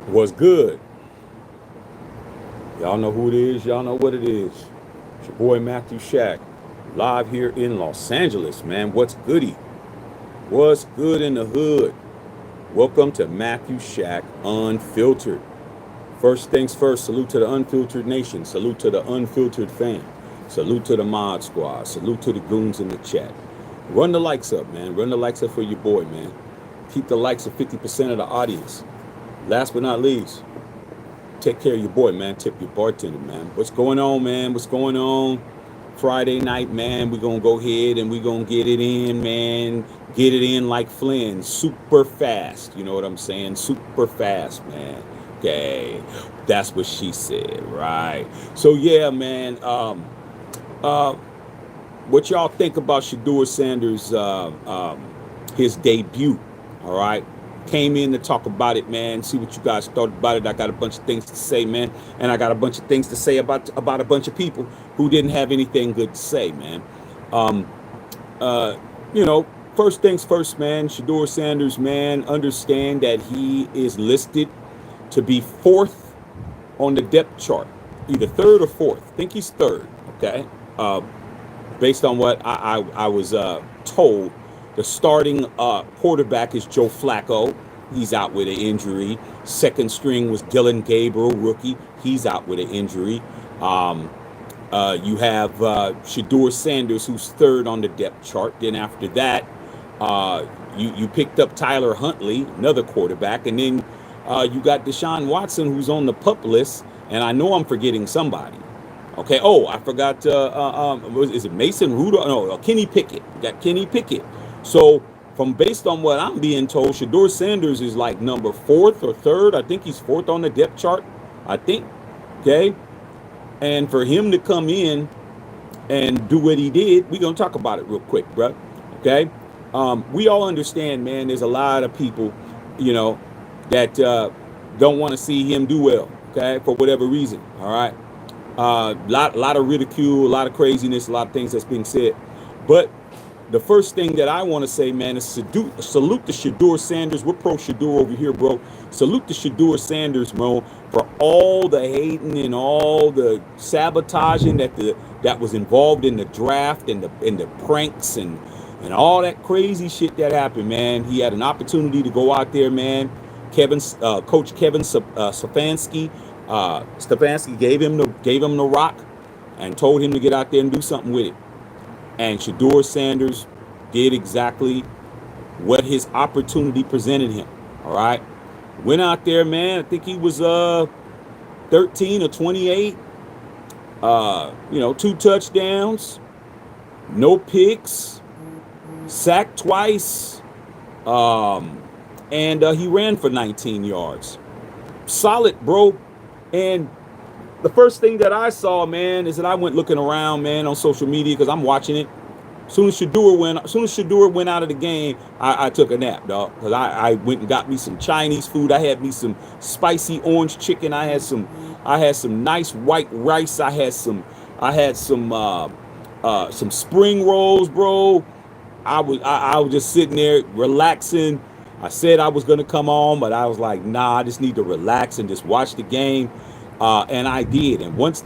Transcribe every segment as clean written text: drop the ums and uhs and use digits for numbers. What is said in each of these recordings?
Was good. Y'all know who it is. Y'all know what it is. It's your boy Matthew Shack, live here in Los Angeles, man. What's goody? What's good in the hood? Welcome to Matthew Shack Unfiltered. First things first, salute to the unfiltered nation. Salute to the unfiltered fam. Salute to the mod squad. Salute to the goons in the chat. Run the likes up, man. Run the likes up for your boy, man. Keep the likes of 50% of the audience. Last but not least, take care of your boy, man. Tip your bartender, man. What's going on, man? What's going on? Friday night, man. We're going to go ahead and we're going to get it in, man. Get it in like Flynn. Super fast. You know what I'm saying? Super fast, man. Okay. That's what she said, right? So, yeah, man. What y'all think about Shedeur Sanders, his debut, all right? Came in to talk about it, man. See what you guys thought about it. I got a bunch of things to say, man, and I got a bunch of things to say about a bunch of people who didn't have anything good to say, man. Um, you know, first things first, man. Shedeur Sanders, man, understand that he is listed to be fourth on the depth chart, either third or fourth. I think he's third. Okay, based on what I was told. The starting quarterback is Joe Flacco. He's out with an injury. Second string was Dylan Gabriel, rookie. He's out with an injury. You have Shedeur Sanders, who's third on the depth chart. Then after that, you picked up Tyler Huntley, another quarterback. And then you got Deshaun Watson, who's on the PUP list. And I know I'm forgetting somebody. Okay. Oh, I forgot. Is it Mason Rudolph? No, Kenny Pickett. You got Kenny Pickett. So, from based on what I'm being told, Shedeur Sanders is like number fourth or third. I think he's fourth on the depth chart. I think. Okay. And for him to come in and do what he did, we're going to talk about it real quick, bro. Okay. We all understand, man, there's a lot of people, you know, that don't want to see him do well. Okay. For whatever reason. All right. Lot of ridicule, a lot of craziness, a lot of things that's being said. But the first thing that I want to say, man, is salute to Shedeur Sanders. We're pro Shedeur over here, bro. Salute to Shedeur Sanders, bro, for all the hating and all the sabotaging that was involved in the draft and the pranks and all that crazy shit that happened, man. He had an opportunity to go out there, man. Coach Kevin Stefanski gave him the rock and told him to get out there and do something with it. And Shedeur Sanders did exactly what his opportunity presented him. All right. Went out there, man. I think he was 13 or 28. 2 touchdowns, no picks, sacked twice. And he ran for 19 yards. Solid, bro. And the first thing that I saw, man, is that I went looking around, man, on social media because I'm watching it. As soon as Shedeur went out of the game, I took a nap, dog. Because I went and got me some Chinese food. I had me some spicy orange chicken. I had some nice white rice. I had some spring rolls, bro. I was just sitting there relaxing. I said I was gonna come on, but I was like, nah, I just need to relax and just watch the game. And I did. And once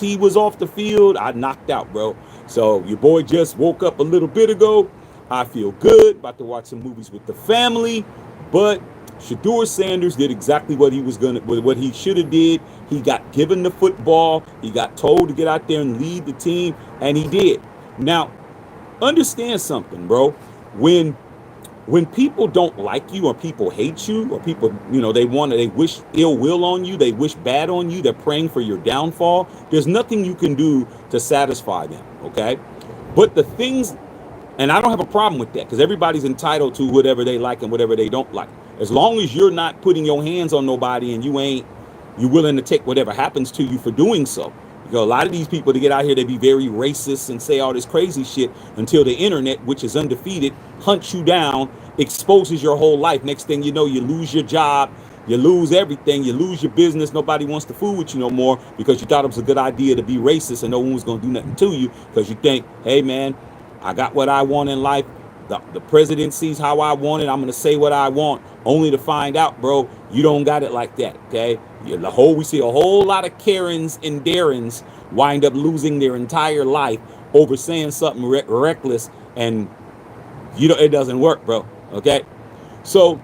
he was off the field, I knocked out, bro. So your boy just woke up a little bit ago. I feel good. About to watch some movies with the family. But Shedeur Sanders did exactly what he should have did. He got given the football. He got told to get out there and lead the team, and he did. Now, understand something, bro. When people don't like you or people hate you or people, they wish ill will on you, they wish bad on you, they're praying for your downfall, there's nothing you can do to satisfy them, okay? But the things, and I don't have a problem with that because everybody's entitled to whatever they like and whatever they don't like. As long as you're not putting your hands on nobody and you're willing to take whatever happens to you for doing so. A lot of these people to get out here, they be very racist and say all this crazy shit until the internet, which is undefeated, hunts you down, exposes your whole life. Next thing you know, you lose your job, you lose everything, you lose your business. Nobody wants to fool with you no more because you thought it was a good idea to be racist and no one was going to do nothing to you because you think, hey, man, I got what I want in life. the presidency's how I want it. I'm gonna say what I want, only to find out, bro, you don't got it like that. Okay, we see a whole lot of Karens and Darrens wind up losing their entire life over saying something reckless, and it doesn't work, bro. Okay, so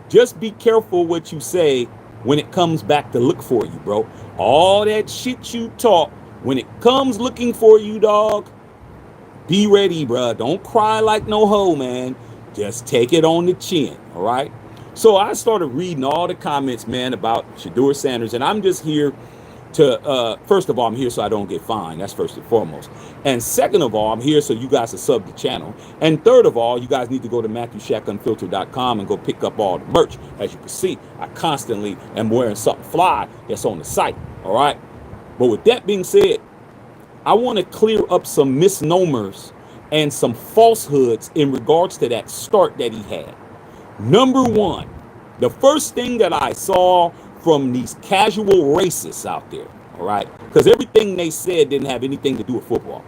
just be careful what you say when it comes back to look for you, bro. All that shit you talk, when it comes looking for you, dog, be ready, bro. Don't cry like no hoe, man. Just take it on the chin, all right? So I started reading all the comments, man, about Shedeur Sanders, and I'm just here to, first of all, I'm here so I don't get fined. That's first and foremost. And second of all, I'm here so you guys can sub the channel. And third of all, you guys need to go to MatthewShackUnfiltered.com and go pick up all the merch. As you can see, I constantly am wearing something fly that's on the site, all right? But with that being said, I want to clear up some misnomers and some falsehoods in regards to that start that he had. Number one, the first thing that I saw from these casual racists out there, all right, because everything they said didn't have anything to do with football,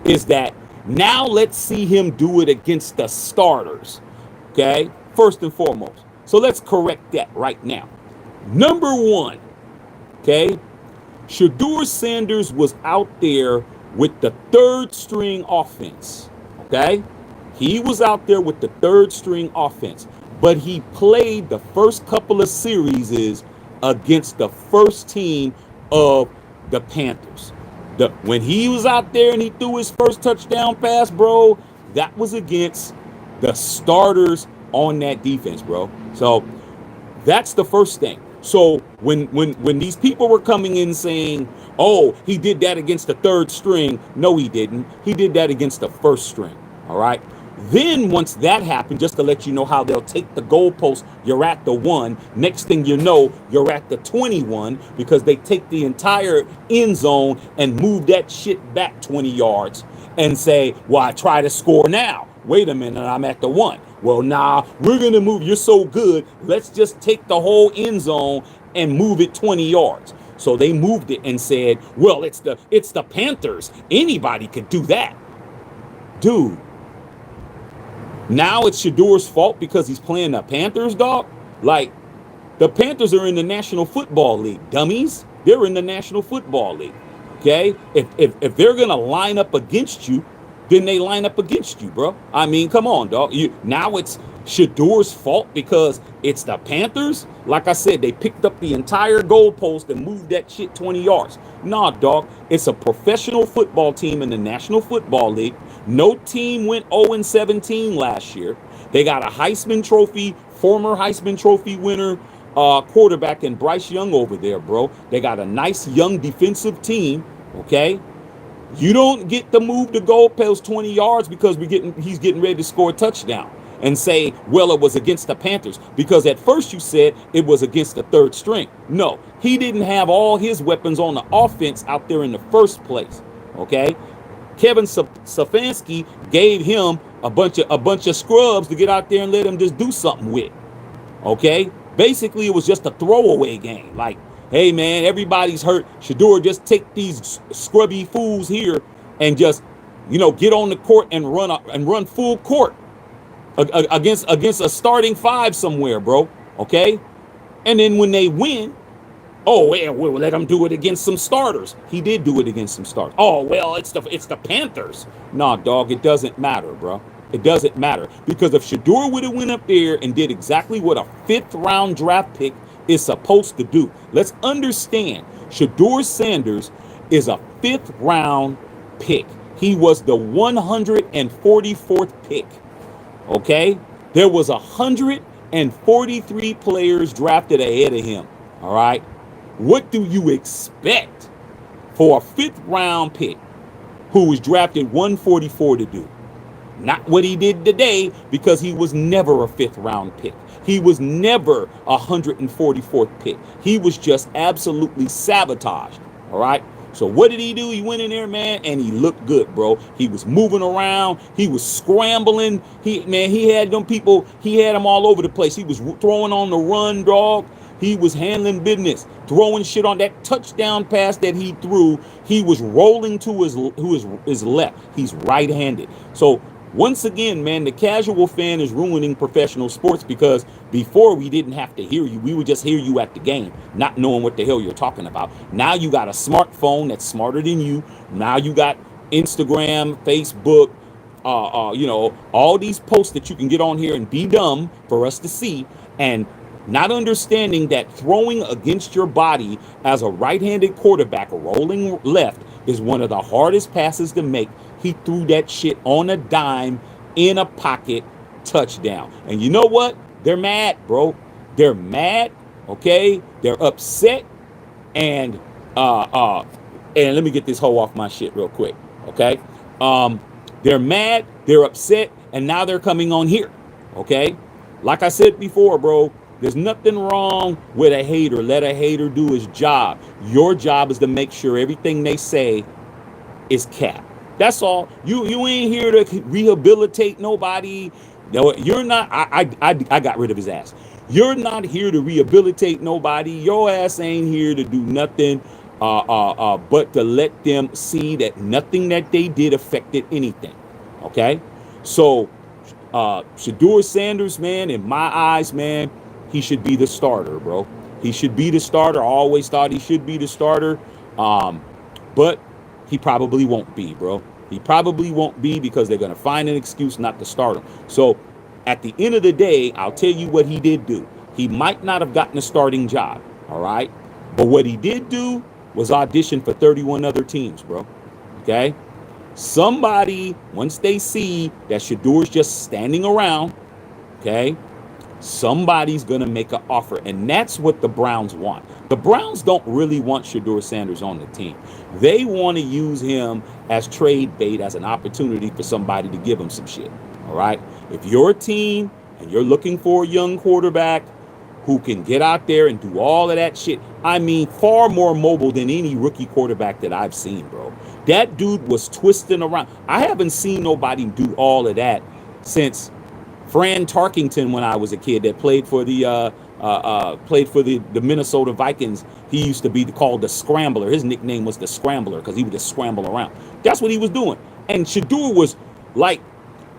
is that now let's see him do it against the starters, okay, first and foremost. So let's correct that right now. Number one, okay, Shedeur Sanders was out there with the third string offense, okay? He was out there with the third string offense, but he played the first couple of series against the first team of the Panthers. When he was out there and he threw his first touchdown pass, bro, that was against the starters on that defense, bro. So that's the first thing. So when these people were coming in saying, oh, he did that against the third string, no, he didn't. He did that against the first string, all right? Then once that happened, just to let you know how they'll take the goalpost, you're at the 1. Next thing you know, you're at the 21 because they take the entire end zone and move that shit back 20 yards and say, well, I try to score now. Wait a minute, I'm at the 1. Well, nah, we're going to move. You're so good. Let's just take the whole end zone and move it 20 yards. So they moved it and said, well, it's the Panthers. Anybody could do that. Dude, now it's Shedeur's fault because he's playing the Panthers, dog? Like, the Panthers are in the National Football League, dummies. They're in the National Football League, okay? If they're going to line up against you, then they line up against you, bro. I mean, come on, dog. Now it's Shedeur's fault because it's the Panthers? Like I said, they picked up the entire goalpost and moved that shit 20 yards. Nah, dog. It's a professional football team in the National Football League. No team went 0-17 last year. They got a Heisman Trophy, former Heisman Trophy winner, quarterback in Bryce Young over there, bro. They got a nice young defensive team, okay? You don't get to move the goalpost 20 yards because he's getting ready to score a touchdown and say, well, it was against the Panthers. Because at first you said it was against the third string. No, he didn't have all his weapons on the offense out there in the first place, okay? Kevin Stefanski gave him a bunch of scrubs to get out there and let him just do something with, okay? Basically, it was just a throwaway game. Like, hey, man, everybody's hurt. Shedeur, just take these scrubby fools here and just, get on the court and run full court against a starting 5 somewhere, bro. Okay? And then when they win, oh, well, we'll let them do it against some starters. He did do it against some starters. Oh, well, it's the Panthers. Nah, dog, it doesn't matter, bro. It doesn't matter. Because if Shedeur would have went up there and did exactly what a 5th-round draft pick is supposed to do. Let's understand, Shedeur Sanders is a 5th-round pick. He was the 144th pick, okay? There was 143 players drafted ahead of him, all right? What do you expect for a 5th-round pick who was drafted 144 to do? Not what he did today, because he was never a 5th-round pick. He was never a 144th pick. He was just absolutely sabotaged, all right? So what did he do? He went in there, man, and he looked good, bro. He was moving around. He was scrambling. He had them people, he had them all over the place. He was throwing on the run, dog. He was handling business, throwing shit on that touchdown pass that he threw. He was rolling to his left. He's right-handed. So Once again, man, the casual fan is ruining professional sports because before we didn't have to hear you. We would just hear you at the game, not knowing what the hell you're talking about. Now you got a smartphone that's smarter than you. Now you got Instagram, Facebook, all these posts that you can get on here and be dumb for us to see, and not understanding that throwing against your body as a right-handed quarterback rolling left is one of the hardest passes to make. He threw that shit on a dime in a pocket, touchdown. And you know what? They're mad, bro. They're mad, okay? They're upset, and and let me get this hoe off my shit real quick, okay? They're mad, they're upset, and now they're coming on here, okay? Like I said before, bro, there's nothing wrong with a hater. Let a hater do his job. Your job is to make sure everything they say is cap. That's all. You ain't here to rehabilitate nobody. No, you're not. I got rid of his ass. You're not here to rehabilitate nobody. Your ass ain't here to do nothing but to let them see that nothing that they did affected anything. Okay? So, Shedeur Sanders, man, in my eyes, man, he should be the starter, bro. He should be the starter. I always thought he should be the starter. But he probably won't be, bro. He probably won't be because they're going to find an excuse not to start him. So at the end of the day, I'll tell you what he did do. He might not have gotten a starting job, all right? But what he did do was audition for 31 other teams, bro, okay? Somebody, once they see that Shedeur's just standing around, okay, somebody's going to make an offer, and that's what the Browns want. The Browns don't really want Shedeur Sanders on the team. They want to use him as trade bait, as an opportunity for somebody to give him some shit, all right? If you're a team and you're looking for a young quarterback who can get out there and do all of that shit, I mean, far more mobile than any rookie quarterback that I've seen, bro. That dude was twisting around. I haven't seen nobody do all of that since Fran Tarkington when I was a kid, that played for the Minnesota Vikings. He used to be called the Scrambler. His nickname was the Scrambler because he would just scramble around. That's what he was doing. And Shedeur was like,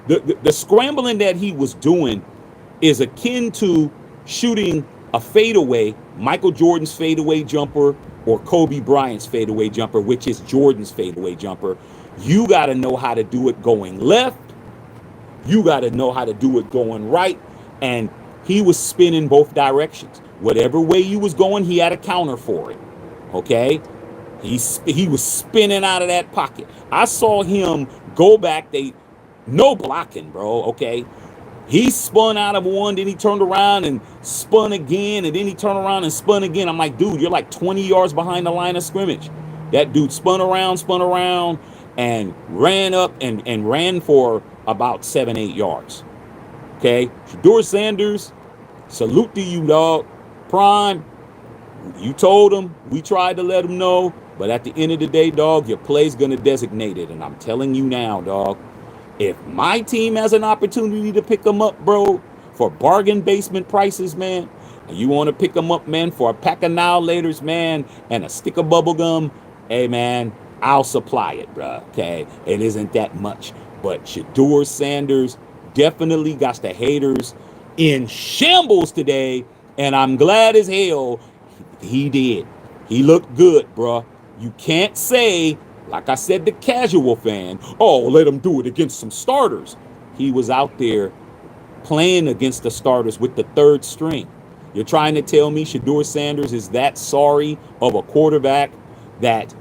the scrambling that he was doing is akin to shooting a fadeaway, Michael Jordan's fadeaway jumper or Kobe Bryant's fadeaway jumper, which is Jordan's fadeaway jumper. You got to know how to do it going left. You got to know how to do it going right. And he was spinning both directions. Whatever way you was going, he had a counter for it. Okay? He was spinning out of that pocket. I saw him go back. No blocking, bro. Okay? He spun out of one, then he turned around and spun again, and then he turned around and spun again. I'm like, dude, you're like 20 yards behind the line of scrimmage. That dude spun around, and ran up and ran for about 7-8 yards. Okay? Shedeur Sanders, salute to you, dog. Prime, you told him. We tried to let him know. But at the end of the day, dog, your play's going to designate it. And I'm telling you now, dog, if my team has an opportunity to pick them up, bro, for bargain basement prices, man, and you want to pick them up, man, for a pack of Now Laters, man, and a stick of bubble gum, hey, man, I'll supply it, bro, okay? It isn't that much. But Shedeur Sanders definitely got the haters in shambles today, and I'm glad as hell he did. He looked good, bro. You can't say, like I said, the casual fan, oh, let him do it against some starters. He was out there playing against the starters with the third string. You're trying to tell me Shedeur Sanders is that sorry of a quarterback that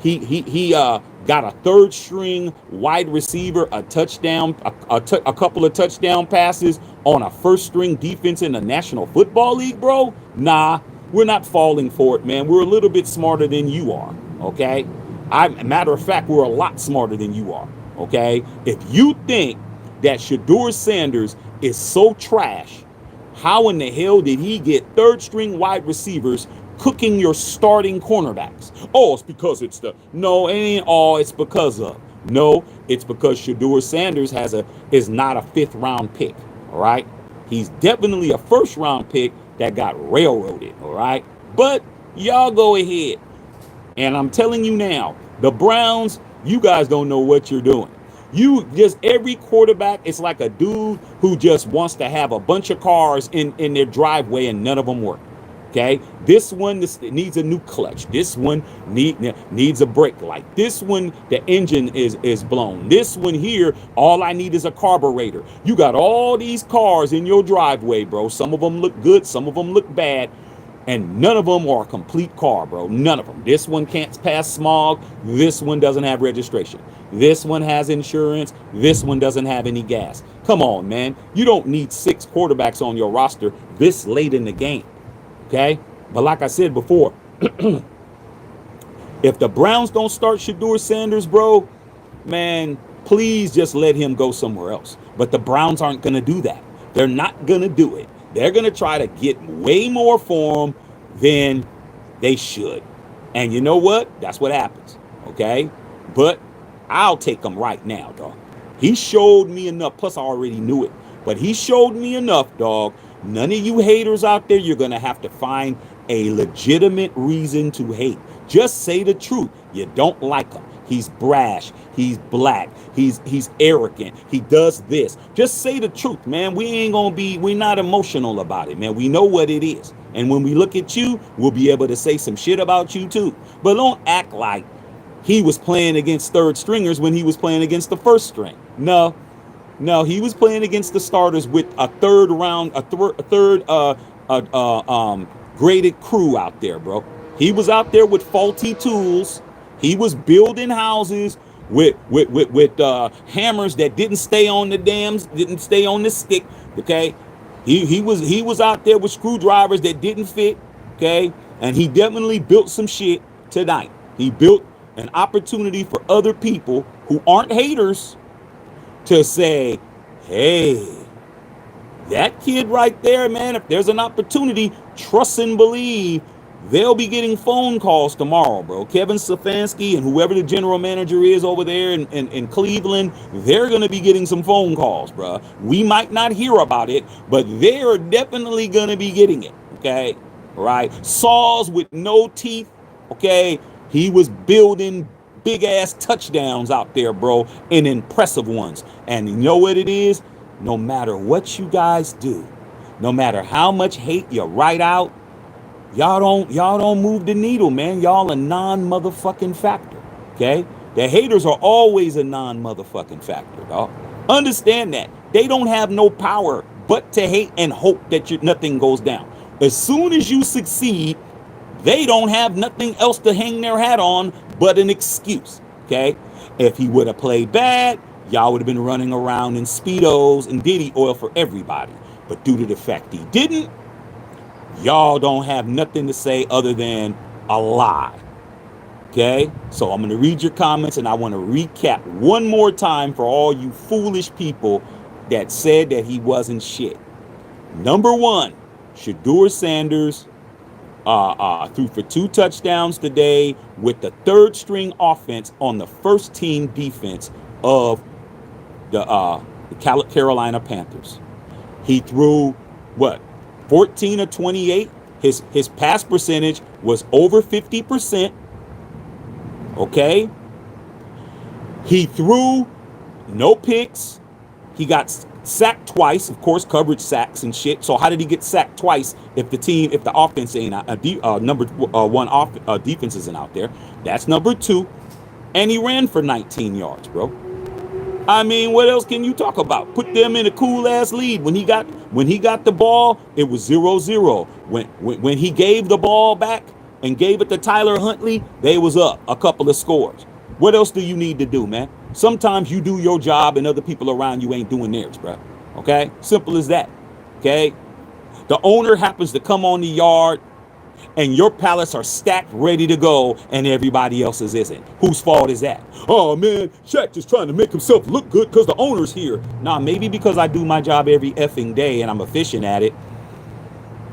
he got a third string wide receiver, a touchdown, a couple of touchdown passes on a first string defense in the National Football League, bro? Nah, we're not falling for it, man. We're a little bit smarter than you are, okay? Matter of fact, we're a lot smarter than you are, okay? If you think that Shedeur Sanders is so trash, how in the hell did he get third string wide receivers cooking your starting cornerbacks? Oh, it's because it's no, it ain't all it's because of. No, it's because Shedeur Sanders is not a 5th round pick, all right? He's definitely a 1st round pick that got railroaded, all right? But y'all go ahead. And I'm telling you now, the Browns, you guys don't know what you're doing. You just every quarterback is like a dude who just wants to have a bunch of cars in their driveway and none of them work. Okay, this one needs a new clutch. This one needs a brake light. This one, the engine is blown. This one here, all I need is a carburetor. You got all these cars in your driveway, bro. Some of them look good, some of them look bad, and none of them are a complete car, bro. None of them. This one can't pass smog. This one doesn't have registration. This one has insurance. This one doesn't have any gas. Come on, man. You don't need 6 quarterbacks on your roster this late in the game. Okay, but like I said before, if the Browns don't start Shedeur Sanders, bro, man, please just let him go somewhere else. But the Browns aren't going to do that. They're not going to do it. They're going to try to get way more for him than they should. And you know what? That's what happens. Okay, but I'll take him right now, dog. He showed me enough. Plus, I already knew it. But he showed me enough, dog. None of you haters out there, you're going to have to find a legitimate reason to hate. Just say the truth. You don't like him. He's brash. He's black. He's arrogant. He does this. Just say the truth, man. We're not emotional about it, man. We know what it is. And when we look at you, we'll be able to say some shit about you too. But don't act like he was playing against third stringers when he was playing against the first string. No, he was playing against the starters with a third graded crew out there, bro. He was out there with faulty tools. He was building houses with hammers that didn't stay on the stick. Okay, he was out there with screwdrivers that didn't fit. Okay, and he definitely built some shit tonight. He built an opportunity for other people who aren't haters to say, hey, that kid right there, man, if there's an opportunity, trust and believe they'll be getting phone calls tomorrow, bro. Kevin Stefanski and whoever the general manager is over there in Cleveland, they're going to be getting some phone calls, bro. We might not hear about it, but they're definitely going to be getting it, okay? Right? Saws with no teeth, okay? He was building big ass touchdowns out there, bro, and impressive ones. And you know what it is? No matter what you guys do, no matter how much hate you write out, y'all don't move the needle, man. Y'all a non-motherfucking factor. Okay? The haters are always a non-motherfucking factor, dog. Understand that. They don't have no power but to hate and hope that nothing goes down. As soon as you succeed, they don't have nothing else to hang their hat on but an excuse, okay? If he would have played bad, y'all would have been running around in Speedos and Diddy oil for everybody. But due to the fact he didn't, y'all don't have nothing to say other than a lie, okay? So I'm going to read your comments, and I want to recap one more time for all you foolish people that said that he wasn't shit. Number 1, Shedeur Sanders threw for 2 touchdowns today with the third string offense on the first team defense of the Carolina Panthers. He threw 14 of 28. His pass percentage was over 50%. Okay. He threw no picks. He got sacked twice, of course, coverage sacks and shit. So how did he get sacked twice if the offense ain't number 1 defense isn't out there? That's number 2. And he ran for 19 yards, bro. I mean, what else can you talk about? Put them in a cool ass lead. When he got the ball, it was 0-0. When he gave the ball back and gave it to Tyler Huntley, they was up a couple of scores. What else do you need to do, man? Sometimes you do your job and other people around you ain't doing theirs, bro. Okay? Simple as that. Okay? The owner happens to come on the yard and your pallets are stacked ready to go and everybody else's isn't. Whose fault is that? Oh, man, Shaq just trying to make himself look good because the owner's here. Nah, maybe because I do my job every effing day and I'm efficient at it,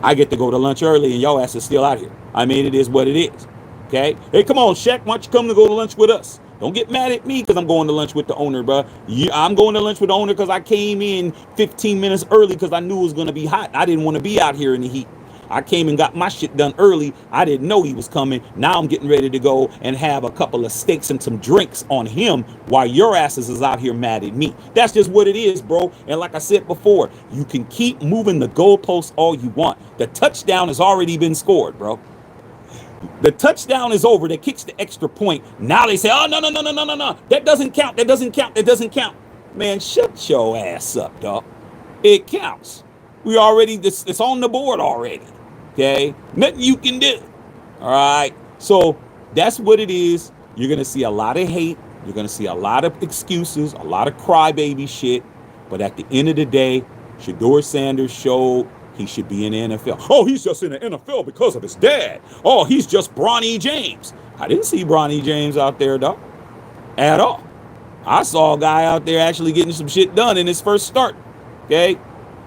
I get to go to lunch early and y'all ass is still out here. I mean, it is what it is. Okay? Hey, come on, Shaq, why don't you come to go to lunch with us? Don't get mad at me because I'm going to lunch with the owner, bro. I'm going to lunch with the owner because I came in 15 minutes early because I knew it was going to be hot. I didn't want to be out here in the heat. I came and got my shit done early. I didn't know he was coming. Now I'm getting ready to go and have a couple of steaks and some drinks on him while your asses is out here mad at me. That's just what it is, bro. And like I said before, you can keep moving the goalposts all you want. The touchdown has already been scored, bro. The touchdown is over. That kicks the extra point. Now they say, oh, no, no, no, no, no, no, no. That doesn't count. That doesn't count. That doesn't count. Man, shut your ass up, dog. It counts. We already, it's on the board already. Okay? Nothing you can do. All right? So that's what it is. You're going to see a lot of hate. You're going to see a lot of excuses, a lot of crybaby shit. But at the end of the day, Shedeur Sanders showed he should be in the NFL. Oh, he's just in the NFL because of his dad. Oh, he's just Bronny James. I didn't see Bronny James out there, dog. At all. I saw a guy out there actually getting some shit done in his first start. Okay?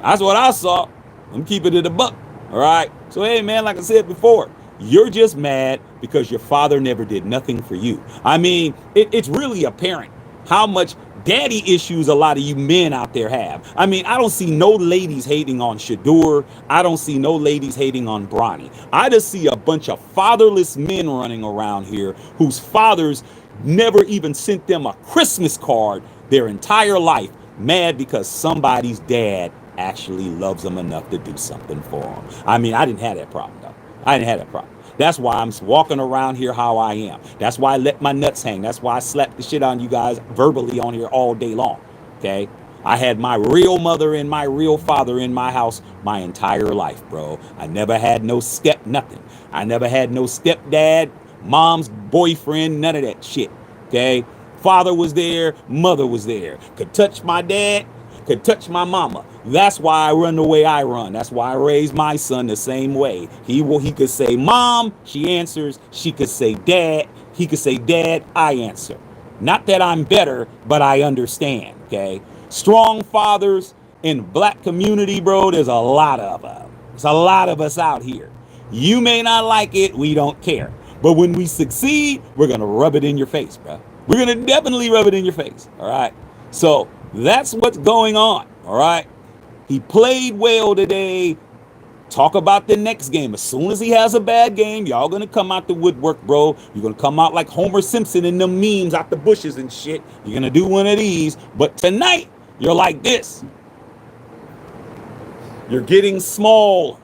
That's what I saw. I'm keeping it a buck. All right? So, hey, man, like I said before, you're just mad because your father never did nothing for you. I mean, it's really apparent how much daddy issues a lot of you men out there have. I mean, I don't see no ladies hating on Shedeur. I don't see no ladies hating on Bronny. I just see a bunch of fatherless men running around here whose fathers never even sent them a Christmas card their entire life, mad because somebody's dad actually loves them enough to do something for them. I mean, I didn't have that problem, though. I didn't have that problem. That's why I'm walking around here how I am. That's why I let my nuts hang. That's why I slapped the shit on you guys verbally on here all day long. Okay? I had my real mother and my real father in my house my entire life, bro. I never had no nothing. I never had no stepdad, mom's boyfriend, none of that shit. Okay? Father was there, mother was there. Could touch my dad, could touch my mama. That's why I run the way I run. That's why I raised my son the same way. He could say mom, she answers. She could say dad, he could say dad, I answer. Not that I'm better, but I understand, okay? Strong fathers in black community, bro, there's a lot of them. There's a lot of us out here. You may not like it, we don't care. But when we succeed, we're going to rub it in your face, bro. We're going to definitely rub it in your face, all right? So that's what's going on, all right? He played well today. Talk about the next game. As soon as he has a bad game, y'all going to come out the woodwork, bro. You're going to come out like Homer Simpson in them memes out the bushes and shit. You're going to do one of these. But tonight, you're like this. You're getting small.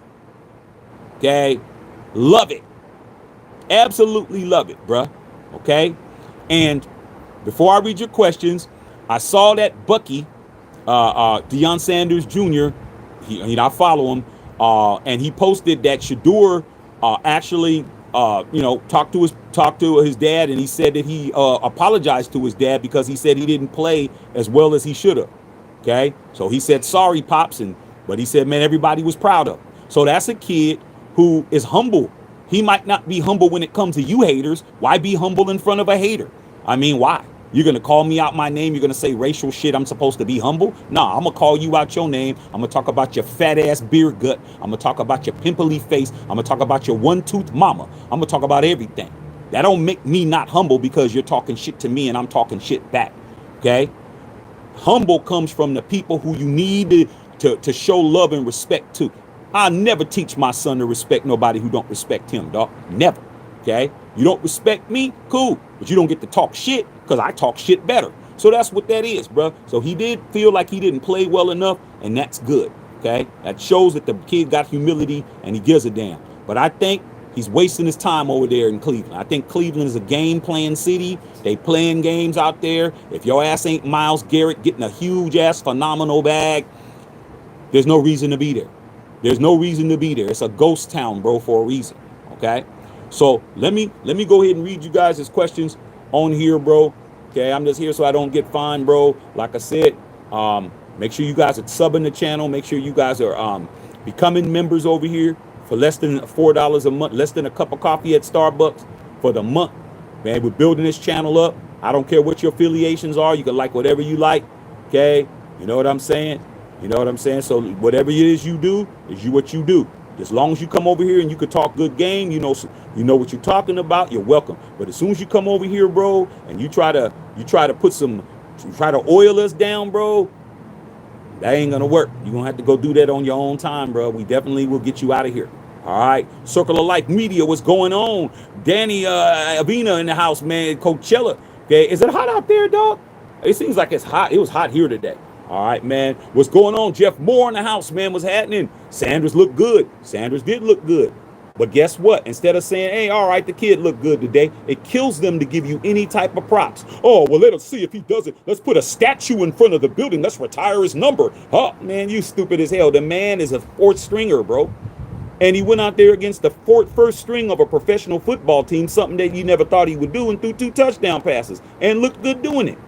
Okay? Love it. Absolutely love it, bruh. Okay? And before I read your questions, I saw that Bucky, Deion Sanders Jr., I follow him, and he posted that Shedeur actually, talked to his dad, and he said that he apologized to his dad because he said he didn't play as well as he should have. Okay, so he said sorry, pops, but he said, man, everybody was proud of him. So that's a kid who is humble. He might not be humble when it comes to you haters. Why be humble in front of a hater? I mean, why? You're going to call me out my name. You're going to say racial shit. I'm supposed to be humble. Nah, I'm going to call you out your name. I'm going to talk about your fat ass beer gut. I'm going to talk about your pimply face. I'm going to talk about your one-tooth mama. I'm going to talk about everything. That don't make me not humble because you're talking shit to me and I'm talking shit back. Okay? Humble comes from the people who you need to show love and respect to. I'll never teach my son to respect nobody who don't respect him, dog. Never. Okay? You don't respect me? Cool. But you don't get to talk shit because I talk shit better. So that's what that is, bro. So he did feel like he didn't play well enough, and that's good. Okay? That shows that the kid got humility and he gives a damn. But I think he's wasting his time over there in Cleveland. I think Cleveland is a game-playing city. They playing games out there. If your ass ain't Myles Garrett getting a huge-ass phenomenal bag, there's no reason to be there. There's no reason to be there. It's a ghost town, bro, for a reason. Okay? So let me go ahead and read you guys' questions on here, bro. Okay, I'm just here so I don't get fined, bro. Like I said, make sure you guys are subbing the channel. Make sure you guys are becoming members over here for less than $4 a month, less than a cup of coffee at Starbucks for the month. Man, we're building this channel up. I don't care what your affiliations are. You can like whatever you like. Okay, you know what I'm saying? You know what I'm saying? So whatever it is you do, is what you do. As long as you come over here and you can talk good game, you know what you're talking about, you're welcome. But as soon as you come over here, bro, and you try to oil us down, bro, that ain't gonna work. You're gonna have to go do that on your own time, bro. We definitely will get you out of here. All right. Circle of Life Media, what's going on? Danny Avina in the house, man. Coachella. Okay. Is it hot out there, dog? It seems like it's hot. It was hot here today. All right, man. What's going on? Jeff Moore in the house, man. What's happening? Sanders looked good. Sanders did look good. But guess what? Instead of saying, hey, all right, the kid looked good today, it kills them to give you any type of props. Oh, well, let us see if he does it. Let's put a statue in front of the building. Let's retire his number. Oh, man, you stupid as hell. The man is a fourth stringer, bro. And he went out there against the first string of a professional football team, something that you never thought he would do, and threw 2 touchdown passes and looked good doing it.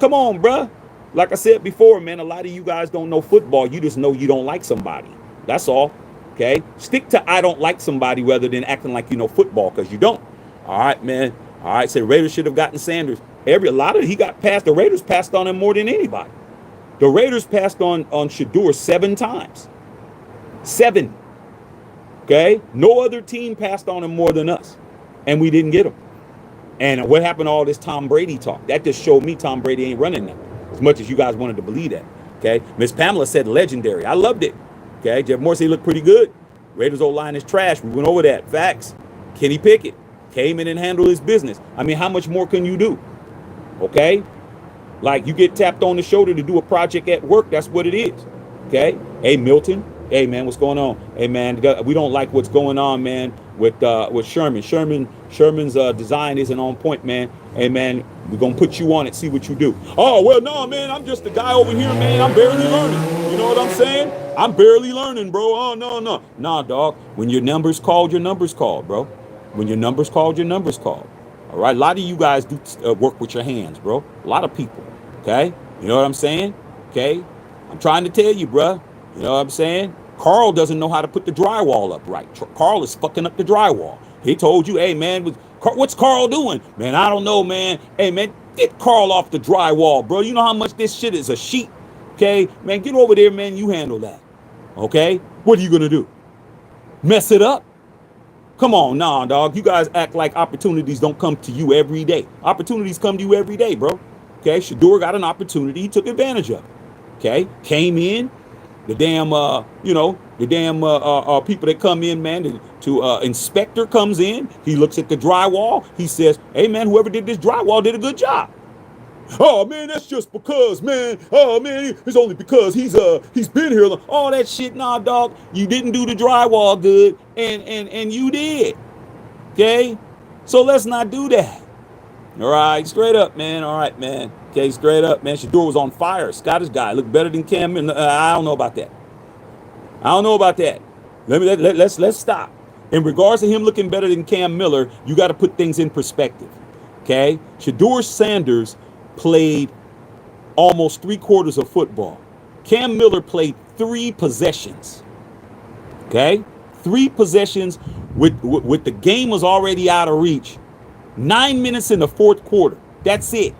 Come on, bruh. Like I said before, man, a lot of you guys don't know football. You just know you don't like somebody. That's all. Okay? Stick to I don't like somebody rather than acting like you know football, because you don't. All right, man. All right, so the Raiders should have gotten Sanders. He got past. The Raiders passed on him more than anybody. The Raiders passed on Shedeur 7 times. 7. Okay? No other team passed on him more than us. And we didn't get him. And what happened to all this Tom Brady talk? That just showed me Tom Brady ain't running now, as much as you guys wanted to believe that. Okay? Miss Pamela said legendary. I loved it. Okay? Jeff Morsey looked pretty good. Raiders O-line is trash. We went over that. Facts. Kenny Pickett came in and handled his business. I mean, how much more can you do? Okay? Like, you get tapped on the shoulder to do a project at work. That's what it is. Okay? Hey, Milton. Hey, man, what's going on? Hey, man, we don't like what's going on, man, with Sherman. Sherman's design isn't on point, man. Hey, man, we're going to put you on it, see what you do. Oh, well, no, man, I'm just a guy over here, man. I'm barely learning. You know what I'm saying? I'm barely learning, bro. Oh, no. Nah, dog. When your number's called, your number's called, bro. When your number's called, your number's called. All right? A lot of you guys do work with your hands, bro. A lot of people, okay? You know what I'm saying? Okay? I'm trying to tell you, bro. You know what I'm saying? Carl doesn't know how to put the drywall up right. Carl is fucking up the drywall. He told you, hey, man, what's Carl doing? Man, I don't know, man. Hey, man, get Carl off the drywall, bro. You know how much this shit is a sheet? Okay? Man, get over there, man. You handle that. Okay? What are you going to do? Mess it up? Come on, nah, dog. You guys act like opportunities don't come to you every day. Opportunities come to you every day, bro. Okay? Shedeur got an opportunity. He took advantage of it. Okay? Came in. The damn, people that come in, man, inspector comes in. He looks at the drywall. He says, hey, man, whoever did this drywall did a good job. Oh, man, that's just because, man. Oh, man, it's only because he's been here. All that shit. Nah, dog, you didn't do the drywall good, and you did. Okay? So let's not do that. All right, straight up, man. All right, man. Okay, straight up, man. Shedeur was on fire. Scottish guy looked better than Cam. I don't know about that. Let's stop. In regards to him looking better than Cam Miller, you got to put things in perspective. Okay, Shedeur Sanders played almost 3/4 of football. Cam Miller played 3 possessions. Okay, 3 possessions with the game was already out of reach. 9 minutes in the 4th quarter. That's it.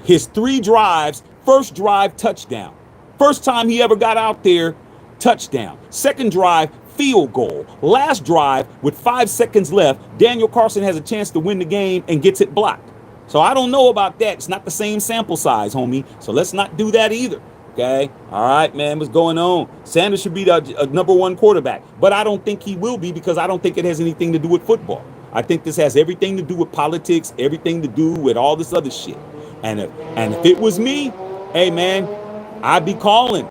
His 3 drives, first drive, touchdown. First time he ever got out there, touchdown. Second drive, field goal. Last drive, with 5 seconds left, Daniel Carson has a chance to win the game and gets it blocked. So I don't know about that. It's not the same sample size, homie. So let's not do that either. Okay? All right, man, what's going on? Sanders should be the number 1 quarterback. But I don't think he will be, because I don't think it has anything to do with football. I think this has everything to do with politics, everything to do with all this other shit. And if it was me, hey, man, I'd be calling.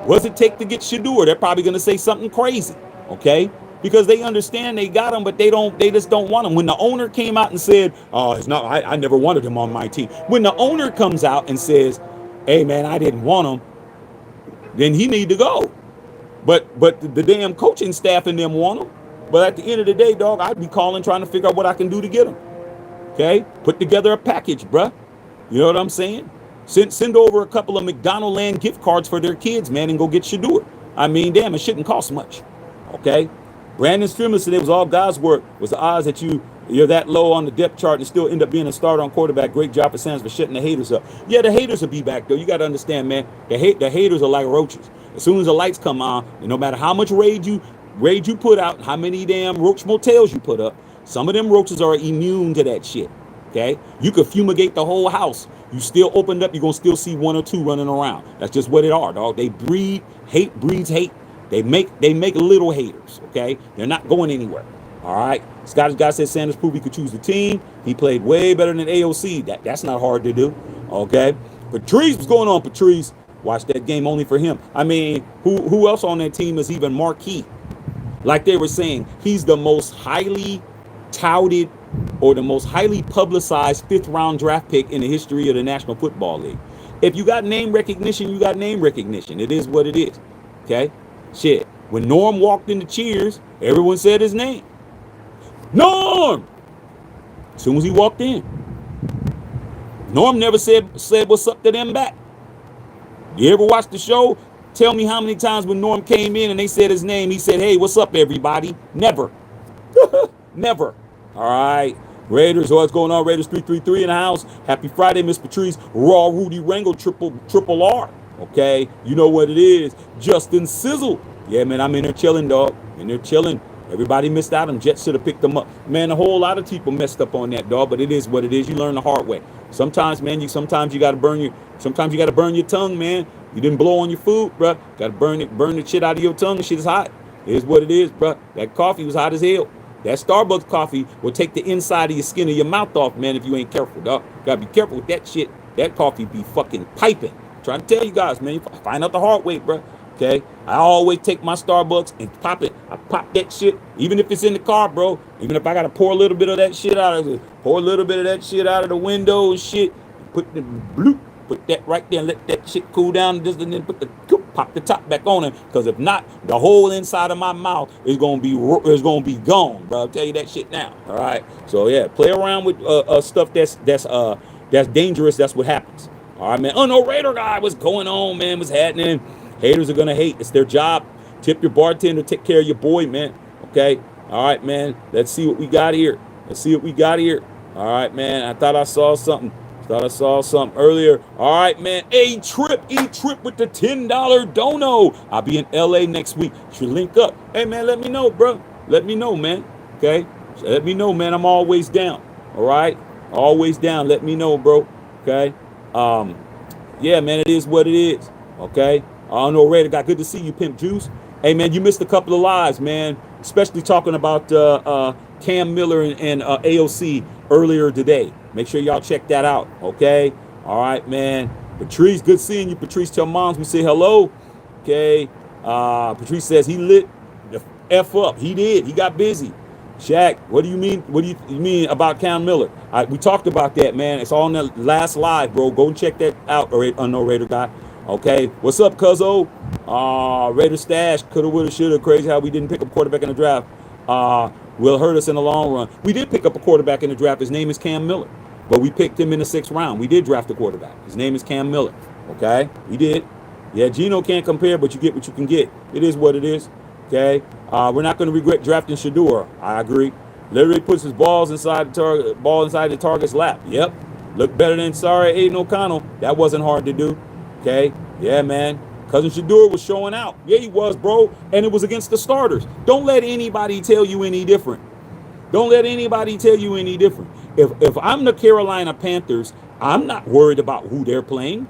What's it take to get Shedeur? They're probably going to say something crazy, okay? Because they understand they got him, but they just don't want him. When the owner came out and said, oh, it's not, I never wanted him on my team. When the owner comes out and says, hey, man, I didn't want him, then he need to go. But the damn coaching staff and them want him. But at the end of the day, dog, I'd be calling, trying to figure out what I can do to get him. Okay? Put together a package, bruh. You know what I'm saying? Send over a couple of McDonald Land gift cards for their kids, man, and go get Shedeur. I mean, damn, it shouldn't cost much. Okay? Brandon Strimler said it was all God's work. Was the odds that you're that low on the depth chart and still end up being a starter on quarterback. Great job for Sanders for shutting the haters up. Yeah, the haters will be back, though. You got to understand, man. The haters are like roaches. As soon as the lights come on, and no matter how much rage you put out, how many damn roach motels you put up, some of them roaches are immune to that shit. Okay? You could fumigate the whole house. You still opened up, you're going to still see 1 or 2 running around. That's just what it are, dog. They breed, hate breeds hate. They make little haters, okay? They're not going anywhere. All right. Scottish guy said Sanders proved he could choose the team. He played way better than AOC. That's not hard to do. Okay. Patrice, what's going on, Patrice? Watch that game only for him. I mean, who else on that team is even marquee? Like they were saying, he's the most highly touted or the most highly publicized 5th round draft pick in the history of the National Football League. If you got name recognition, you got name recognition. It is what it is. Okay? Shit. When Norm walked into Cheers, everyone said his name. Norm! As soon as he walked in. Norm never said what's up to them back. You ever watch the show? Tell me how many times when Norm came in and they said his name, he said, hey, what's up, everybody? Never. Never. All right. Raiders, what's going on? Raiders 333 in the house. Happy Friday, Miss Patrice. Raw Rudy Wrangle, triple R. Okay. You know what it is. Justin Sizzle. Yeah, man, I'm in there chilling, dog. In there chilling. Everybody missed out. Them Jets should have picked them up. Man, a whole lot of people messed up on that, dog, but it is what it is. You learn the hard way. Sometimes, man, sometimes you got to burn your tongue, man. You didn't blow on your food, bro. Got to burn the shit out of your tongue. The shit is hot. It is what it is, bro. That coffee was hot as hell. That Starbucks coffee will take the inside of your skin of your mouth off, man, if you ain't careful, dog. Got to be careful with that shit. That coffee be fucking piping. I'm trying to tell you guys, man. You find out the hard way, bro. Okay, I always take my Starbucks and pop it. I pop that shit, even if it's in the car, bro. Even if I gotta pour a little bit of that shit out of the window and shit. Put that right there and let that shit cool down. And then pop the top back on it. Because if not, the whole inside of my mouth is gonna be gone, bro. I'll tell you that shit now. All right. So yeah, play around with stuff that's dangerous. That's what happens. All right, man. Oh no, Raider guy, what's going on, man? What's happening? Haters are going to hate. It's their job. Tip your bartender. Take care of your boy, man. Okay? All right, man. Let's see what we got here. All right, man. I thought I saw something. Earlier. All right, man. E-Trip with the $10 dono. I'll be in L.A. next week. Should link up. Hey, man, let me know, bro. Let me know, man. Okay? Let me know, man. I'm always down. All right? Always down. Let me know, bro. Okay? Yeah, man, it is what it is. Okay? I don't know, Raider got good to see you, Pimp Juice. Hey, man, you missed a couple of lives, man, especially talking about Cam Miller and AOC earlier today. Make sure y'all check that out, okay? All right, man. Patrice, good seeing you. Patrice, tell moms we say hello, okay? Patrice says he lit the F up. He did. He got busy. Shaq, what do you mean? What do you mean about Cam Miller? We talked about that, man. It's on the last live, bro. Go and check that out, Unknown Raider guy. Okay, what's up, cuzzo? Raider stash, coulda, woulda, shoulda. Crazy how we didn't pick up a quarterback in the draft. Will hurt us in the long run. We did pick up a quarterback in the draft. His name is Cam Miller, but we picked him in the 6th round. We did draft a quarterback. His name is Cam Miller. Okay, we did. Yeah, Geno can't compare, but you get what you can get. It is what it is. Okay, we're not going to regret drafting Shedeur. I agree. Literally puts his ball inside the target's lap. Yep, look better than sorry Aiden O'Connell. That wasn't hard to do. Okay, yeah, man. Cousin Shedeur was showing out. Yeah, he was, bro. And it was against the starters. Don't let anybody tell you any different. If I'm the Carolina Panthers, I'm not worried about who they're playing.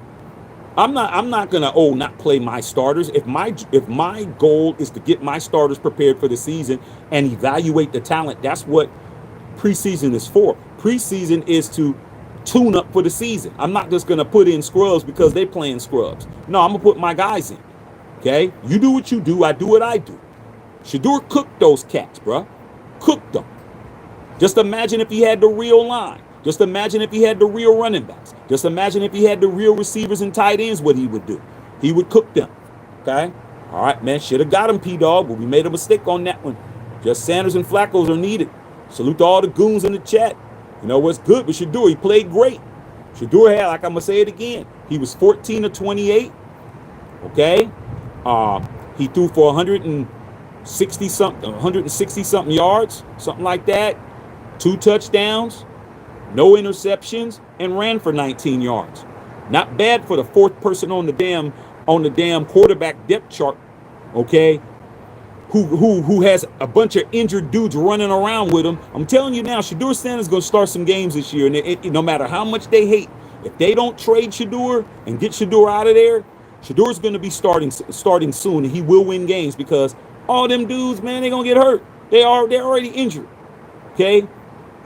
I'm not gonna not play my starters. If my goal is to get my starters prepared for the season and evaluate the talent, that's what preseason is for. Preseason is to tune up for the season. I'm not just gonna put in scrubs because they're playing scrubs. No, I'm gonna put my guys in. Okay, you do what you do. I do what I do. Shedeur cooked those cats, bro. Cooked them. Just imagine if he had the real line. Just imagine if he had the real running backs. Just imagine if he had the real receivers and tight ends, what he would do. He would cook them. Okay? All right, man. Should have got him, P-Dog, but we made a mistake on that one. Just Sanders and Flacco's are needed. Salute to all the goons in the chat. You know what's good with Shedeur? He played great. Shedeur had, like I'm going to say it again, he was 14 of 28. Okay? He threw for 160 something yards, something like that. 2 touchdowns. No interceptions, and ran for 19 yards. Not bad for the 4th person on the damn quarterback depth chart, okay? Who has a bunch of injured dudes running around with him. I'm telling you now, Shedeur Sanders is going to start some games this year, and no matter how much they hate, if they don't trade Shedeur and get Shedeur out of there, Shedeur's going to be starting soon, and he will win games because all them dudes, man, they're going to get hurt. They're already injured. Okay?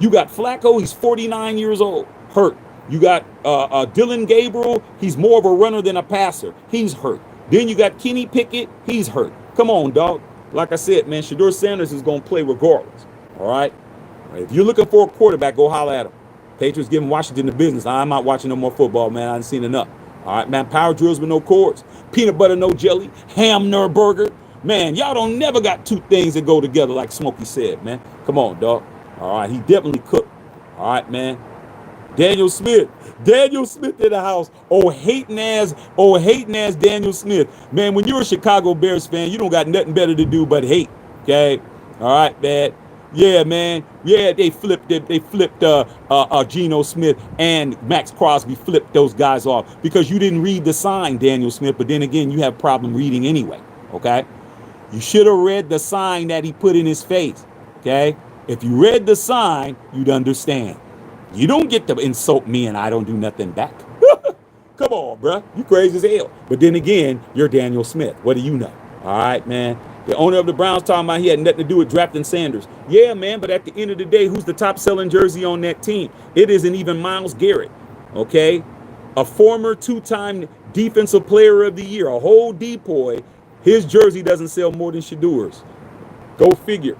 You got Flacco, he's 49 years old, hurt. You got Dylan Gabriel, he's more of a runner than a passer. He's hurt. Then you got Kenny Pickett, he's hurt. Come on, dog. Like I said, man, Shedeur Sanders is going to play regardless. All right? If you're looking for a quarterback, go holler at him. Patriots giving Washington the business. I'm not watching no more football, man. I ain't seen enough. All right, man. Power drills with no cords. Peanut butter, no jelly. Ham, no burger. Man, y'all don't never got two things that go together like Smokey said, man. Come on, dog. All right, he definitely cooked. All right, man. Daniel Smith in the house. Hating ass Daniel Smith. Man, when you're a Chicago Bears fan, you don't got nothing better to do but hate. Okay? All right, man. Yeah, man. Yeah, they flipped Geno Smith and Max Crosby flipped those guys off because you didn't read the sign, Daniel Smith. But then again, you have a problem reading anyway. Okay? You should have read the sign that he put in his face. Okay? If you read the sign, you'd understand. You don't get to insult me and I don't do nothing back. Come on, bruh. You crazy as hell. But then again, you're Daniel Smith. What do you know? All right, man. The owner of the Browns talking about he had nothing to do with drafting Sanders. Yeah, man, but at the end of the day, who's the top selling jersey on that team? It isn't even Myles Garrett, okay? A former two-time defensive player of the year, a whole depoy. His jersey doesn't sell more than Shedeur's. Go figure.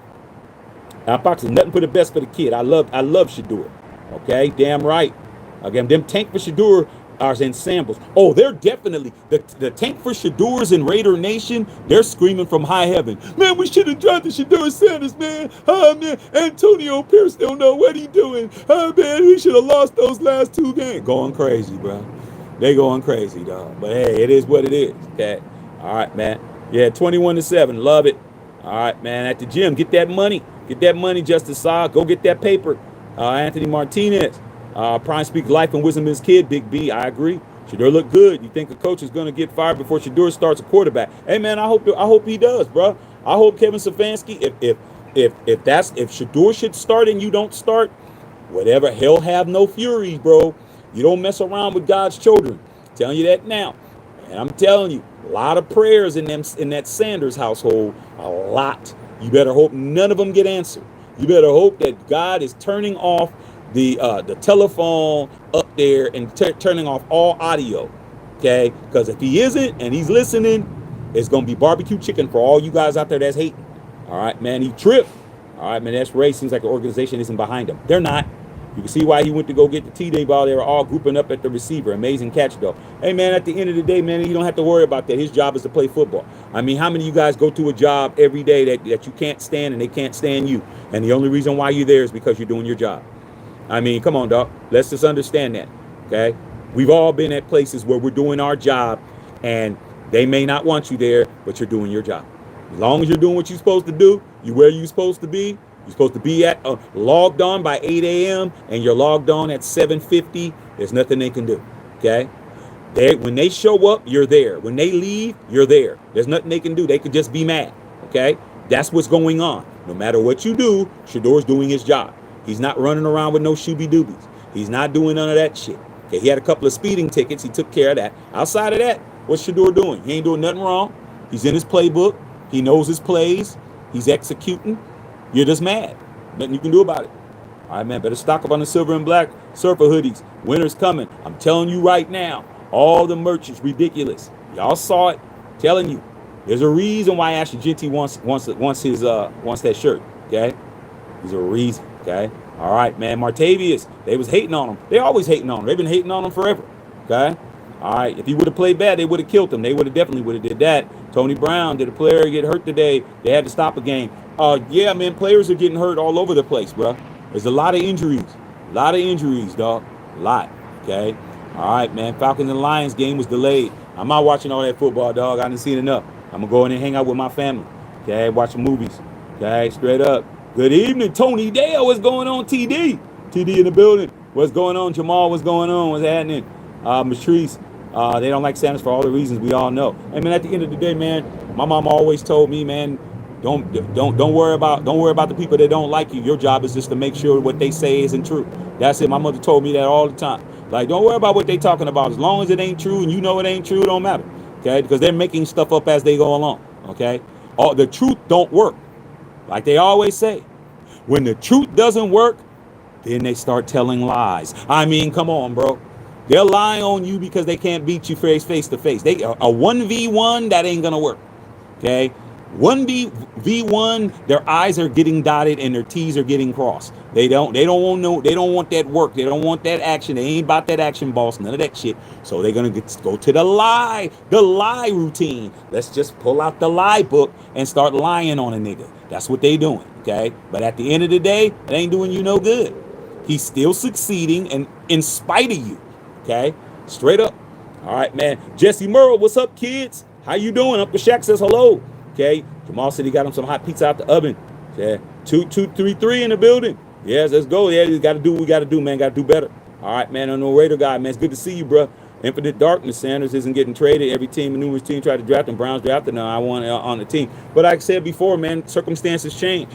Now, Fox is nothing for the best for the kid. I love Shedeur. Okay, damn right. Again, them tank for Shedeur are in shambles. Oh, they're definitely the tank for Shedeur's in Raider Nation. They're screaming from high heaven. Man, we should have drafted Shedeur Sanders, man. Oh man, Antonio Pierce don't know what he doing. Oh man, we should have lost those last two games. Going crazy, bro. They going crazy, dog. But hey, it is what it is. Okay. All right, man. Yeah, 21-7. Love it. All right, man. At the gym, get that money. Get that money, Justice Saw. Go get that paper. Anthony Martinez. Prime speaks life and wisdom in his kid, Big B. I agree. Shedeur look good. You think a coach is going to get fired before Shedeur starts a quarterback? Hey man, I hope he does, bro. I hope Kevin Stefanski, if Shedeur should start and you don't start, whatever, hell have no furies, bro. You don't mess around with God's children. I'm telling you that now. And I'm telling you, a lot of prayers in that Sanders household, a lot. You better hope none of them get answered. You better hope that God is turning off the telephone up there and turning off all audio, okay? Because if he isn't and he's listening, it's going to be barbecue chicken for all you guys out there that's hating. All right, man, he tripped. All right, man, that's race. Seems like the organization isn't behind him. They're not. You can see why he went to go get the TD ball. They were all grouping up at the receiver. Amazing catch, though. Hey, man, at the end of the day, man, you don't have to worry about that. His job is to play football. I mean, how many of you guys go to a job every day that you can't stand and they can't stand you? And the only reason why you're there is because you're doing your job. I mean, come on, dog. Let's just understand that, okay? We've all been at places where we're doing our job, and they may not want you there, but you're doing your job. As long as you're doing what you're supposed to do, you're where you're supposed to be. You're supposed to be at logged on by 8 a.m. and you're logged on at 7:50. There's nothing they can do, okay? When they show up, you're there. When they leave, you're there. There's nothing they can do. They could just be mad, okay? That's what's going on. No matter what you do, Shedeur's doing his job. He's not running around with no shooby-doobies. He's not doing none of that shit. Okay, he had a couple of speeding tickets. He took care of that. Outside of that, what's Shedeur doing? He ain't doing nothing wrong. He's in his playbook. He knows his plays. He's executing. You're just mad. Nothing you can do about it. All right, man, better stock up on the silver and black surfer hoodies. Winter's coming. I'm telling you right now, all the merch is ridiculous. Y'all saw it. Telling you. There's a reason why Ashley Genty wants that shirt, okay? There's a reason, okay? All right, man, Martavius, they was hating on him. They always hating on him. They've been hating on him forever, okay? All right, if he would have played bad, they would have killed him. They definitely would have did that. Tony Brown, did a player get hurt today? They had to stop a game. Yeah, man, players are getting hurt all over the place, bro. There's a lot of injuries. A lot of injuries, dog. A lot, okay? All right, man, Falcons and Lions game was delayed. I'm not watching all that football, dog. I didn't see it enough. I'm going to go in and hang out with my family, okay? Watch some movies, okay? Straight up. Good evening, Tony Dale. What's going on, TD? TD in the building. What's going on, Jamal? What's going on? What's happening? Matrice. They don't like Sanders for all the reasons we all know. And man, at the end of the day, man, my mom always told me, man, don't worry about the people that don't like you. Your job is just to make sure what they say isn't true. That's it. My mother told me that all the time. Like, don't worry about what they talking about. As long as it ain't true and you know it ain't true, it don't matter. okay? Because they're making stuff up as they go along, okay? All the truth don't work, like they always say. When the truth doesn't work, then they start telling lies. I mean, come on, bro. They'll lie on you because they can't beat you face to face. They a 1v1, that ain't gonna work. Okay? 1v1, their I's are getting dotted and their T's are getting crossed. They don't want that work. They don't want that action. They ain't about that action, boss. None of that shit. So they're gonna go to the lie routine. Let's just pull out the lie book and start lying on a nigga. That's what they doing. Okay? But at the end of the day, it ain't doing you no good. He's still succeeding, and in spite of you. Okay? Straight up. All right, man. Jesse Merle, what's up, kids? How you doing? Uncle Shaq says hello. Okay? Jamal said he got him some hot pizza out the oven. Okay? 2233 in the building. Yes, let's go. Yeah, we got to do what we got to do, man. Got to do better. All right, man. I'm no Raider guy, man. It's good to see you, bro. Infinite Darkness. Sanders isn't getting traded. Every team, numerous team tried to draft him. Browns drafted him. I want on the team. But like I said before, man, circumstances change.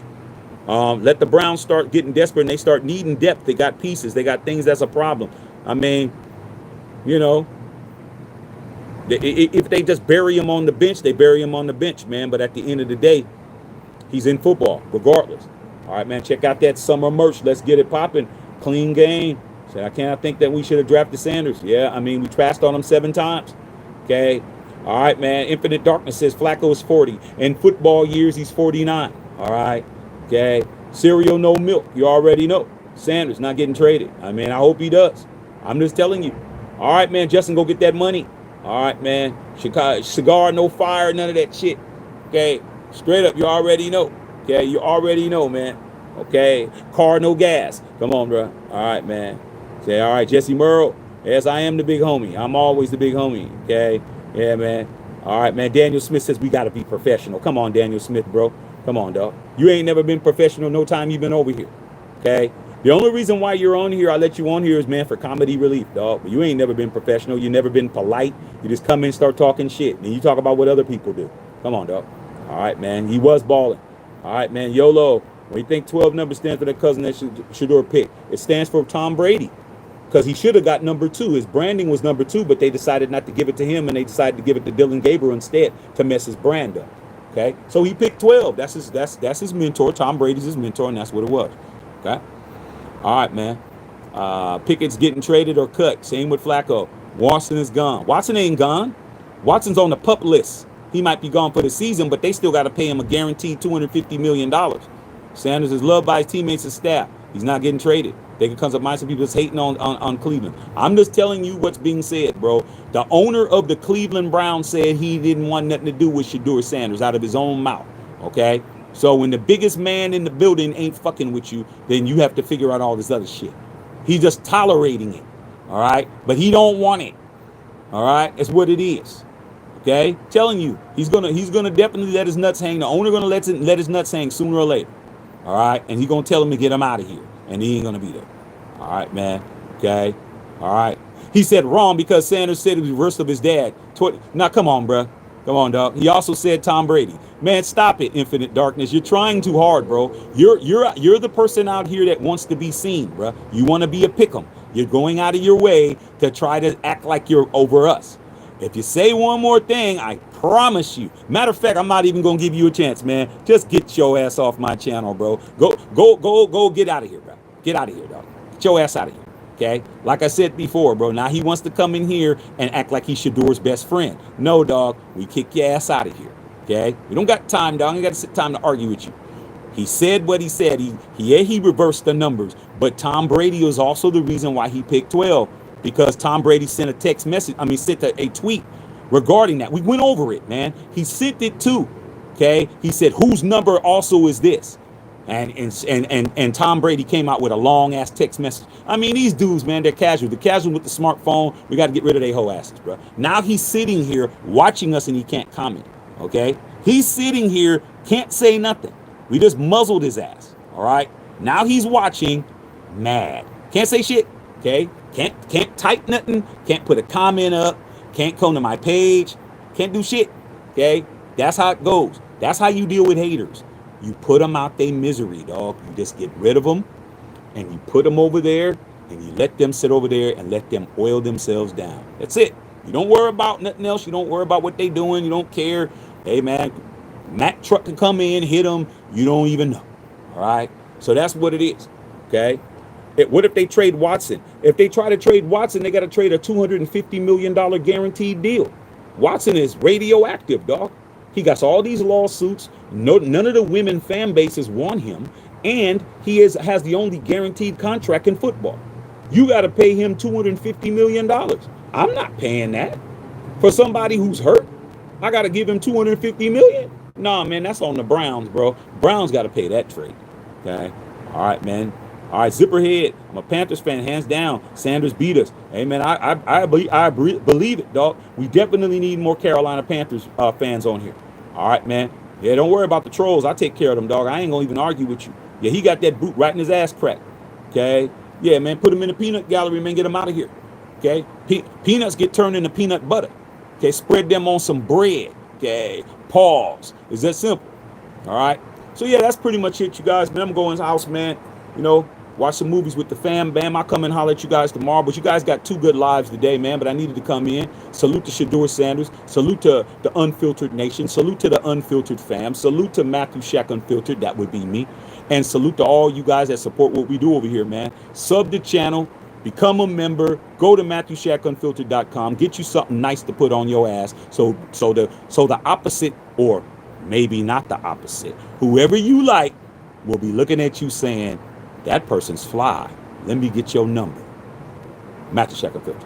Let the Browns start getting desperate and they start needing depth. They got pieces. They got things that's a problem. I mean, you know, if they just bury him on the bench, they bury him on the bench, man. But at the end of the day, he's in football regardless. All right, man, check out that summer merch. Let's get it popping. Clean game. So I cannot think that we should have drafted Sanders. Yeah, I mean, we trashed on him 7 times. Okay. All right, man. Infinite Darkness says Flacco is 40. In football years, he's 49. All right. Okay. Cereal, no milk. You already know. Sanders not getting traded. I mean, I hope he does. I'm just telling you. All right, man. Justin, go get that money. All right, man. Chicago, cigar, no fire, none of that shit. Okay. Straight up, you already know. Okay. You already know, man. Okay. Car, no gas. Come on, bro. All right, man. Say, all right, Jesse Merle. Yes, I am the big homie. I'm always the big homie. Okay. Yeah, man. All right, man. Daniel Smith says we got to be professional. Come on, Daniel Smith, bro. Come on, dog. You ain't never been professional no time you've been over here. Okay? The only reason why you're on here, I let you on here is, man, for comedy relief, dog. But you ain't never been professional. You never been polite. You just come in and start talking shit. And you talk about what other people do. Come on, dog. All right, man. He was balling. All right, man. YOLO. When you think 12 number stands for the cousin that Shedeur picked, it stands for Tom Brady. Because he should have got number 2. His branding was number 2, but they decided not to give it to him, and they decided to give it to Dylan Gabriel instead to mess his brand up. Okay, so he picked 12. That's his mentor. Tom Brady's his mentor, and that's what it was. Okay, all right, man. Pickett's getting traded or cut. Same with Flacco. Watson is gone. Watson ain't gone. Watson's on the PUP list. He might be gone for the season, but they still got to pay him a guaranteed $250 million. Sanders is loved by his teammates and staff. He's not getting traded. They can come up with some people that's hating on Cleveland. I'm just telling you what's being said, bro. The owner of the Cleveland Browns said he didn't want nothing to do with Shedeur Sanders out of his own mouth. Okay? So when the biggest man in the building ain't fucking with you, then you have to figure out all this other shit. He's just tolerating it. All right? But he don't want it. All right? That's what it is. Okay? Telling you, he's gonna definitely let his nuts hang. The owner gonna let his nuts hang sooner or later. All right? And he's gonna tell him to get him out of here. And he ain't going to be there. All right, man. Okay. All right. He said wrong because Sanders said it was worse of his dad. Now, come on, bro. Come on, dog. He also said Tom Brady. Man, stop it, Infinite Darkness. You're trying too hard, bro. You're the person out here that wants to be seen, bro. You want to be a pick'em. You're going out of your way to try to act like you're over us. If you say one more thing, I promise you. Matter of fact, I'm not even going to give you a chance, man. Just get your ass off my channel, bro. Go get out of here, bro. Get out of here, dog. Get your ass out of here, okay? Like I said before, bro, now he wants to come in here and act like he's Shedeur's best friend. No, dog, we kick your ass out of here, okay? We don't got time, dog. We got time to argue with you. He said what he said. He reversed the numbers, but Tom Brady was also the reason why he picked 12, because Tom Brady sent a text message. Sent a tweet regarding that. We went over it, man. He sent it too, okay? He said, whose number also is this? And Tom Brady came out with a long ass text message. I mean, these dudes, man, they're casual. They're casual with the smartphone. We got to get rid of their whole asses, bro. Now he's sitting here watching us and he can't comment. Okay, he's sitting here, can't say nothing. We just muzzled his ass. All right. Now he's watching, mad. Can't say shit. Okay. Can't type nothing. Can't put a comment up. Can't come to my page. Can't do shit. Okay. That's how it goes. That's how you deal with haters. You put them out their misery, dog. You just get rid of them, and you put them over there, and you let them sit over there and let them oil themselves down. That's it. You don't worry about nothing else. You don't worry about what they doing. You don't care. Hey, man, Mack truck can come in, hit them. You don't even know. All right. So that's what it is. Okay. What if they trade Watson? If they try to trade Watson, they got to trade a $250 million guaranteed deal. Watson is radioactive, dog. He got all these lawsuits. No, none of the women fan bases want him. And he has the only guaranteed contract in football. You got to pay him $250 million. I'm not paying that. For somebody who's hurt, I got to give him $250 million? Nah, man, that's on the Browns, bro. Browns got to pay that trade. Okay? All right, man. All right, Zipperhead. I'm a Panthers fan, hands down. Sanders beat us. Hey, man, I believe it, dog. We definitely need more Carolina Panthers fans on here. All right, man. Yeah, don't worry about the trolls. I take care of them, dog. I ain't going to even argue with you. Yeah, he got that boot right in his ass crack. Okay? Yeah, man, put him in the peanut gallery, man. Get him out of here. Okay? Peanuts get turned into peanut butter. Okay? Spread them on some bread. Okay? Pause. It's that simple. All right? So, yeah, that's pretty much it, you guys. Man, I'm going to the house, man. You know, watch some movies with the fam. Bam, I'll come and holler at you guys tomorrow. But you guys got 2 good lives today, man. But I needed to come in. Salute to Shedeur Sanders. Salute to the Unfiltered Nation. Salute to the Unfiltered fam. Salute to Matthew Shack Unfiltered. That would be me. And salute to all you guys that support what we do over here, man. Sub the channel. Become a member. Go to MatthewShackUnfiltered.com. Get you something nice to put on your ass. So the opposite, or maybe not the opposite, whoever you like will be looking at you saying, that person's fly. Let me get your number. Matthew Shack Unfiltered.